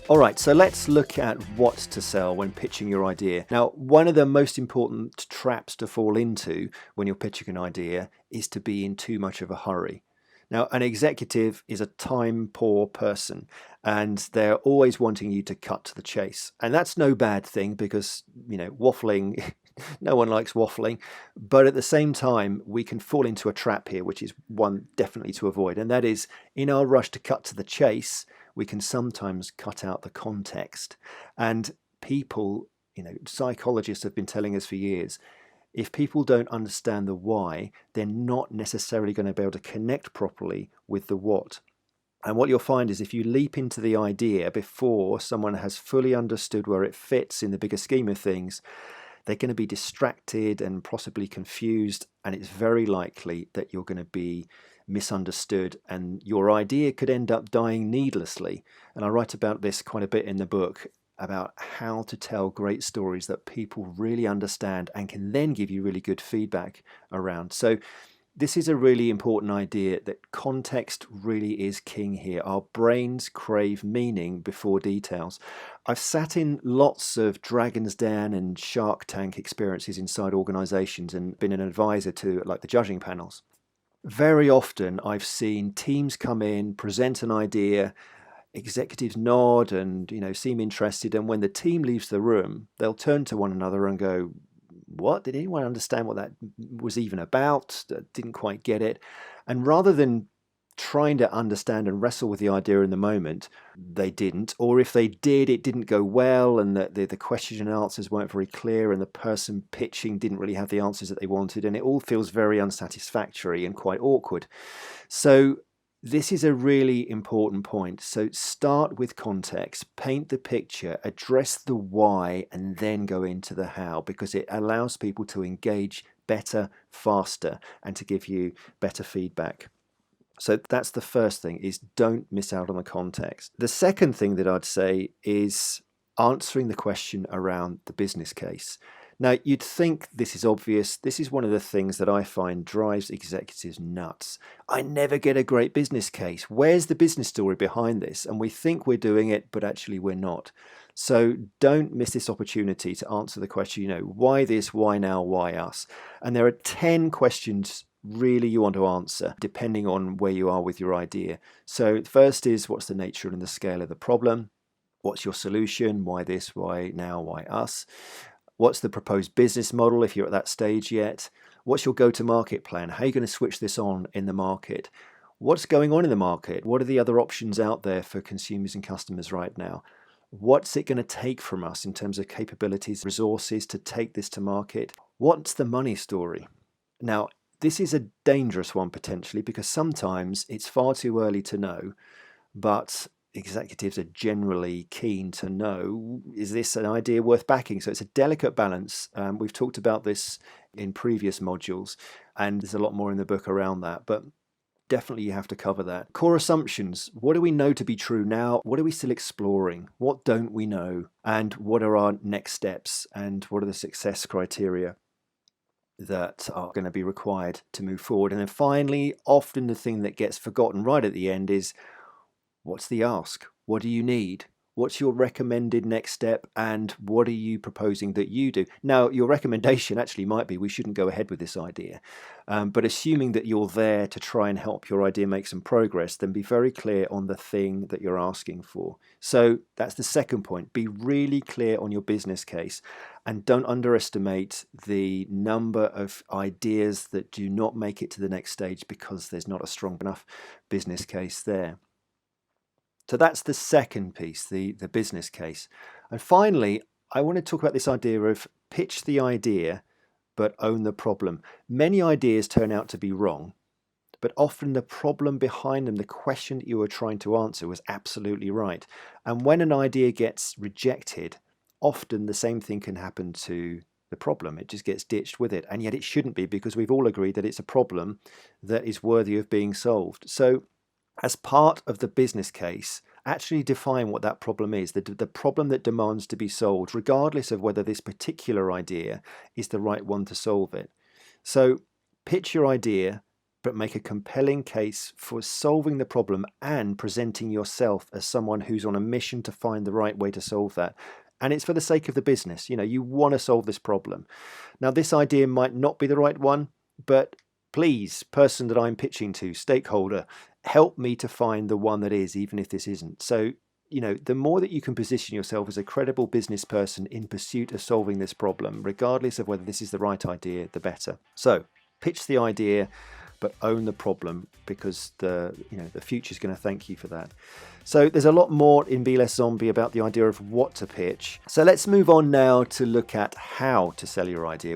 All right, so let's look at what to sell when pitching your idea. Now, one of the most important traps to fall into when you're pitching an idea is to be in too much of a hurry. Now, an executive is a time poor person and they're always wanting you to cut to the chase. And that's no bad thing because, waffling, no one likes waffling. But at the same time, we can fall into a trap here, which is one definitely to avoid. And that is, in our rush to cut to the chase, we can sometimes cut out the context. And people, psychologists have been telling us for years, if people don't understand the why, they're not necessarily going to be able to connect properly with the what. And what you'll find is if you leap into the idea before someone has fully understood where it fits in the bigger scheme of things, they're going to be distracted and possibly confused, and it's very likely that you're going to be misunderstood and your idea could end up dying needlessly. And I write about this quite a bit in the book, about how to tell great stories that people really understand and can then give you really good feedback around. So this is a really important idea that context really is king here. Our brains crave meaning before details. I've sat in lots of Dragon's Den and Shark Tank experiences inside organizations and been an advisor to like the judging panels. Very often I've seen teams come in, present an idea, executives nod and seem interested, and when the team leaves the room, they'll turn to one another and go, what? Did anyone understand what that was even about? Didn't quite get it. And rather than trying to understand and wrestle with the idea in the moment, they didn't. Or if they did, it didn't go well, and the questions and answers weren't very clear, and the person pitching didn't really have the answers that they wanted, and it all feels very unsatisfactory and quite awkward. So this is a really important point. So start with context, paint the picture, address the why, and then go into the how, because it allows people to engage better, faster, and to give you better feedback. So that's the first thing, is don't miss out on the context. The second thing that I'd say is answering the question around the business case. Now, you'd think this is obvious. This is one of the things that I find drives executives nuts. I never get a great business case. Where's the business story behind this? And we think we're doing it, but actually we're not. So don't miss this opportunity to answer the question, why this, why now, why us? And there are 10 questions really you want to answer depending on where you are with your idea. So first is, what's the nature and the scale of the problem? What's your solution? Why this, why now, why us? What's the proposed business model if you're at that stage yet? What's your go-to-market plan? How are you going to switch this on in the market? What's going on in the market? What are the other options out there for consumers and customers right now? What's it going to take from us in terms of capabilities, resources to take this to market? What's the money story? Now, this is a dangerous one potentially, because sometimes it's far too early to know, but executives are generally keen to know, is this an idea worth backing? So it's a delicate balance. We've talked about this in previous modules, and there's a lot more in the book around that, but definitely you have to cover that. Core assumptions. What do we know to be true now? What are we still exploring? What don't we know? And what are our next steps? And what are the success criteria that are going to be required to move forward? And then finally, often the thing that gets forgotten right at the end is, what's the ask? What do you need? What's your recommended next step? And what are you proposing that you do? Now, your recommendation actually might be, we shouldn't go ahead with this idea. But assuming that you're there to try and help your idea make some progress, then be very clear on the thing that you're asking for. So that's the second point. Be really clear on your business case, and don't underestimate the number of ideas that do not make it to the next stage because there's not a strong enough business case there. So that's the second piece, the business case. And finally, I want to talk about this idea of pitch the idea, but own the problem. Many ideas turn out to be wrong, but often the problem behind them, the question that you were trying to answer, was absolutely right. And when an idea gets rejected, often the same thing can happen to the problem. It just gets ditched with it. And yet it shouldn't be, because we've all agreed that it's a problem that is worthy of being solved. So as part of the business case, actually define what that problem is, the problem that demands to be solved, regardless of whether this particular idea is the right one to solve it. So pitch your idea, but make a compelling case for solving the problem and presenting yourself as someone who's on a mission to find the right way to solve that. And it's for the sake of the business. You want to solve this problem. Now, this idea might not be the right one, but please, person that I'm pitching to, stakeholder, help me to find the one that is, even if this isn't. So, the more that you can position yourself as a credible business person in pursuit of solving this problem, regardless of whether this is the right idea, the better. So, pitch the idea, but own the problem, because the future is going to thank you for that. So there's a lot more in Be Less Zombie about the idea of what to pitch. So let's move on now to look at how to sell your idea.